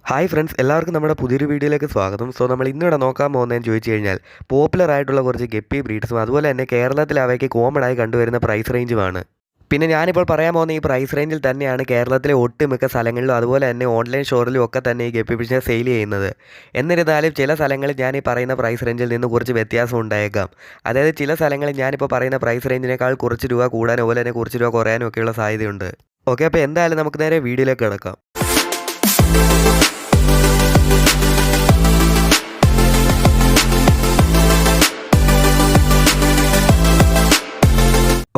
Hi friends, എല്ലാവർക്കും നമ്മുടെ പുതിയൊരു വീഡിയോയിലേക്ക് സ്വാഗതം. നമ്മൾ ഇന്നിവിടെ നോക്കാൻ പോകുന്നതെന്ന് ചോദിച്ചു കഴിഞ്ഞാൽ പോപ്പുലർ ആയിട്ടുള്ള കുറച്ച് ഗപ്പി ബ്രീഡ്സും അതുപോലെ തന്നെ കേരളത്തിൽ അവയ്ക്ക് കോമൺ ആയി കണ്ടുവരുന്ന പ്രൈസ് റേഞ്ചുമാണ്. പിന്നെ ഞാനിപ്പോൾ പറയാൻ പോകുന്ന ഈ പ്രൈസ് റേഞ്ചിൽ തന്നെയാണ് കേരളത്തിലെ ഒട്ടുമിക്ക സ്ഥലങ്ങളിലും അതുപോലെ തന്നെ ഓൺലൈൻ സ്റ്റോറിലും ഒക്കെ തന്നെ ഈ ഗപ്പി ഫിഷിനെ സെയിൽ ചെയ്യുന്നത്. എന്നിരുന്നാലും ചില സ്ഥലങ്ങളിൽ ഞാൻ ഈ പറയുന്ന പ്രൈസ് റേഞ്ചിൽ നിന്ന് കുറച്ച് വ്യത്യാസം ഉണ്ടായേക്കാം. അതായത് ചില സ്ഥലങ്ങളിൽ ഞാനിപ്പോൾ പറയുന്ന പ്രൈസ് റേഞ്ചിനേക്കാൾ കുറച്ച് രൂപ കൂടാനോ അതുപോലെ തന്നെ കുറച്ച് രൂപ കുറയാനോ ഒക്കെയുള്ള സാധ്യതയുണ്ട്. ഓക്കെ, അപ്പോൾ എന്തായാലും നമുക്ക് നേരെ വീഡിയോയിലേക്ക് കിടക്കാം.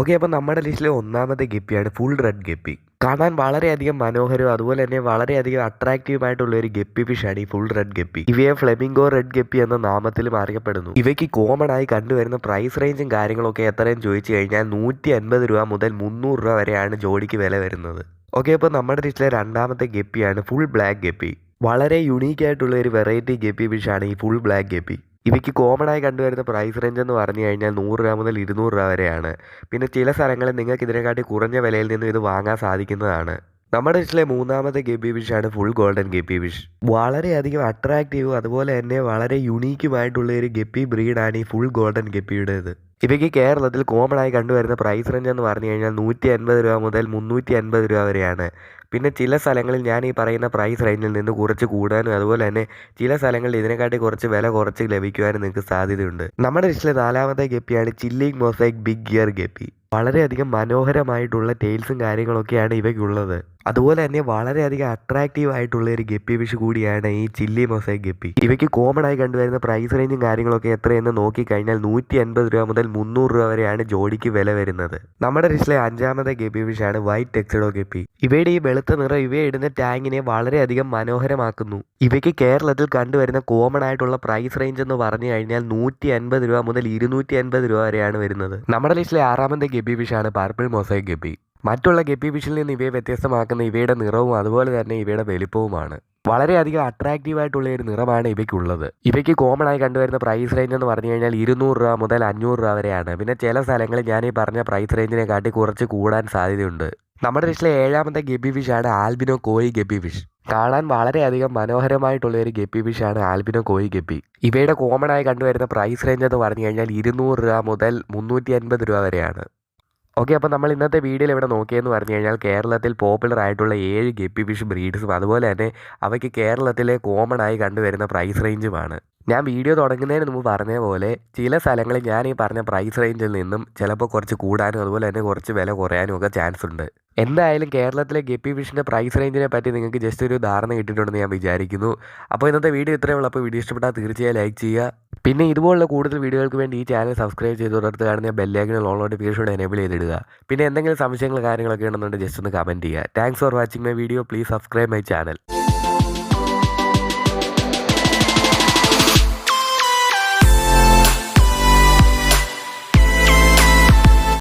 ഓക്കെ, അപ്പോൾ നമ്മുടെ ലിസ്റ്റിലെ ഒന്നാമത്തെ ഗപ്പിയാണ് ഫുൾ റെഡ് ഗപ്പി. കാണാൻ വളരെയധികം മനോഹരവും അതുപോലെ തന്നെ വളരെയധികം അട്രാക്റ്റീവായിട്ടുള്ള ഒരു ഗപ്പി ഫിഷാണ് ഈ ഫുൾ റെഡ് ഗപ്പി. ഇവയെ ഫ്ലെമിംഗോ റെഡ് ഗപ്പി എന്ന നാമത്തിലും അറിയപ്പെടുന്നു. ഇവയ്ക്ക് കോമൺ ആയി കണ്ടുവരുന്ന പ്രൈസ് റേഞ്ചും കാര്യങ്ങളൊക്കെ എത്രയും ചോദിച്ചു കഴിഞ്ഞാൽ 150 രൂപ മുതൽ 300 രൂപ വരെയാണ് ജോഡിക്ക് വില വരുന്നത്. ഓക്കെ, അപ്പോൾ നമ്മുടെ ലിസ്റ്റിലെ രണ്ടാമത്തെ ഗപ്പിയാണ് ഫുൾ ബ്ലാക്ക് ഗപ്പി. വളരെ യുണീക്ക് ആയിട്ടുള്ള ഒരു വെറൈറ്റി ഗപ്പി ഫിഷാണ് ഈ ഫുൾ ബ്ലാക്ക് ഗപ്പി. ഇവയ്ക്ക് കോമൺ ആയി കണ്ടുവരുന്ന പ്രൈസ് റേഞ്ച് എന്ന് പറഞ്ഞു കഴിഞ്ഞാൽ 100 രൂപ മുതൽ 200 രൂപ വരെയാണ്. പിന്നെ ചില സ്ഥലങ്ങളിൽ നിങ്ങൾക്ക് ഇതിനെക്കാട്ടി കുറഞ്ഞ വിലയിൽ നിന്നും ഇത് വാങ്ങാൻ സാധിക്കുന്നതാണ്. നമ്മുടെ ലിസ്റ്റിലെ മൂന്നാമത്തെ ഗപ്പി ഫിഷാണ് ഫുൾ ഗോൾഡൻ ഗപ്പി ഫിഷ്. വളരെയധികം അട്രാക്റ്റീവും അതുപോലെ തന്നെ വളരെ യുണീക്കുമായിട്ടുള്ള ഒരു ഗപ്പി ബ്രീഡാണ് ഈ ഫുൾ ഗോൾഡൻ ഗപ്പിയുടേത്. ഇവയ്ക്ക് കേരളത്തിൽ കോമൺ ആയി കണ്ടുവരുന്ന പ്രൈസ് റേഞ്ച് എന്ന് പറഞ്ഞു കഴിഞ്ഞാൽ 150 രൂപ മുതൽ 350 രൂപ വരെയാണ്. പിന്നെ ചില സ്ഥലങ്ങളിൽ ഞാൻ ഈ പറയുന്ന പ്രൈസ് റേഞ്ചിൽ നിന്ന് കുറച്ച് കൂടാനും അതുപോലെ തന്നെ ചില സ്ഥലങ്ങളിൽ ഇതിനെക്കാട്ടി കുറച്ച് വില കുറച്ച് ലഭിക്കുവാനും നിങ്ങൾക്ക് സാധ്യതയുണ്ട്. നമ്മുടെ ലിസ്റ്റിലെ നാലാമത്തെ ഗപ്പിയാണ് chilling mosaic big ear guppy. വളരെയധികം മനോഹരമായിട്ടുള്ള ടെയിൽസും കാര്യങ്ങളൊക്കെയാണ് ഇവയ്ക്കുള്ളത്. അതുപോലെ തന്നെ വളരെയധികം അട്രാക്റ്റീവ് ആയിട്ടുള്ള ഒരു ഗപ്പി ഫിഷ് കൂടിയാണ് ഈ ചില്ലി മൊസൈക്ക് ഗപ്പി. ഇവയ്ക്ക് കോമൺ ആയി കണ്ടുവരുന്ന പ്രൈസ് റേഞ്ചും കാര്യങ്ങളൊക്കെ എത്രയെന്ന് നോക്കിക്കഴിഞ്ഞാൽ 150 രൂപ മുതൽ 300 രൂപ വരെയാണ് ജോഡിക്ക് വില വരുന്നത്. നമ്മുടെ ലിസ്റ്റിലെ അഞ്ചാമത്തെ ഗപ്പി ഫിഷാണ് വൈറ്റ് ടെക്സഡോ ഗപ്പി. ഇവയുടെ ഈ വെളുത്ത നിറം ഇവയെ ഇടുന്ന ടാങ്കിനെ വളരെയധികം മനോഹരമാക്കുന്നു. ഇവയ്ക്ക് കേരളത്തിൽ കണ്ടുവരുന്ന കോമൺ ആയിട്ടുള്ള പ്രൈസ് റേഞ്ച് എന്ന് പറഞ്ഞു കഴിഞ്ഞാൽ 150 രൂപ മുതൽ 250 രൂപ വരെയാണ് വരുന്നത്. നമ്മുടെ ലിസ്റ്റിലെ ആറാമത്തെ ഗപ്പി ഫിഷാണ് പർപ്പിൾ മൊസൈക്ക് ഗപ്പി. മറ്റുള്ള ഗപ്പി ഫിഷിൽ നിന്ന് ഇവയെ വ്യത്യസ്തമാക്കുന്ന ഇവയുടെ നിറവും അതുപോലെ തന്നെ ഇവയുടെ വലിപ്പവുമാണ്. വളരെയധികം അട്രാക്റ്റീവായിട്ടുള്ള ഒരു നിറമാണ് ഇവയ്ക്കുള്ളത്. ഇവയ്ക്ക് കോമൺ ആയി കണ്ടുവരുന്ന പ്രൈസ് റേഞ്ച് എന്ന് പറഞ്ഞു കഴിഞ്ഞാൽ 200 രൂപ മുതൽ 500 രൂപ വരെയാണ്. പിന്നെ ചില സ്ഥലങ്ങളിൽ ഞാൻ ഈ പറഞ്ഞ പ്രൈസ് റേഞ്ചിനെ കാട്ടി കുറച്ച് കൂടാൻ സാധ്യതയുണ്ട്. നമ്മുടെ ലിസ്റ്റിലെ ഏഴാമത്തെ ഗപ്പി ഫിഷാണ് ആൽബിനോ കോയി ഗപ്പി ഫിഷ്. കാണാൻ വളരെയധികം മനോഹരമായിട്ടുള്ള ഒരു ഗപ്പി ഫിഷാണ് ആൽബിനോ കോയി ഗപ്പി. ഇവയുടെ കോമൺ ആയി കണ്ടുവരുന്ന പ്രൈസ് റേഞ്ച് എന്ന് പറഞ്ഞു കഴിഞ്ഞാൽ 200 രൂപ മുതൽ 350 രൂപ വരെയാണ്. ഓക്കെ, അപ്പോൾ നമ്മൾ ഇന്നത്തെ വീഡിയോയിൽ ഇവിടെ നോക്കിയെന്ന് പറഞ്ഞു കഴിഞ്ഞാൽ കേരളത്തിൽ പോപ്പുലർ ആയിട്ടുള്ള 7 ഗപ്പി ഫിഷ് ബ്രീഡ്സും അതുപോലെ തന്നെ അവയ്ക്ക് കേരളത്തിലെ കോമൺ ആയി കണ്ടുവരുന്ന പ്രൈസ് റേഞ്ചുമാണ്. ഞാൻ വീഡിയോ തുടങ്ങുന്നതിന് മുമ്പ് പറഞ്ഞ പോലെ ചില സ്ഥലങ്ങളിൽ ഞാൻ ഈ പറഞ്ഞ പ്രൈസ് റേഞ്ചിൽ നിന്നും ചിലപ്പോൾ കുറച്ച് കൂടാനും അതുപോലെ തന്നെ കുറച്ച് വില കുറയാനും ഒക്കെ ചാൻസ് ഉണ്ട്. എന്തായാലും കേരളത്തിലെ ഗപ്പി ഫിഷിൻ്റെ പ്രൈസ് റേഞ്ചിനെ പറ്റി നിങ്ങൾക്ക് ജസ്റ്റ് ഒരു ധാരണ കിട്ടിയിട്ടുണ്ടെന്ന് ഞാൻ വിചാരിക്കുന്നു. അപ്പോൾ ഇന്നത്തെ വീഡിയോ ഇത്രയേ ഉള്ളൂ. അപ്പോൾ വീഡിയോ ഇഷ്ടപ്പെട്ടാൽ തീർച്ചയായും ലൈക്ക് ചെയ്യുക. പിന്നെ ഇതുപോലുള്ള കൂടുതൽ വീഡിയോകൾക്ക് വേണ്ടി ഈ ചാനൽ സബ്സ്ക്രൈബ് ചെയ്ത് തുടർത്ത് കാണുന്ന ബെല്ലൈക്കണിൽ ഓൾ നോട്ടിഫിക്കേഷൻ എനേബിൾ ചെയ്തിടുക. പിന്നെ എന്തെങ്കിലും സംശയങ്ങൾ കാര്യങ്ങളൊക്കെ ഉണ്ടെന്നുണ്ടെങ്കിൽ ജസ്റ്റ് ഒന്ന് കമൻറ്റ് ചെയ്യുക. Thanks for watching my video. Please subscribe my channel.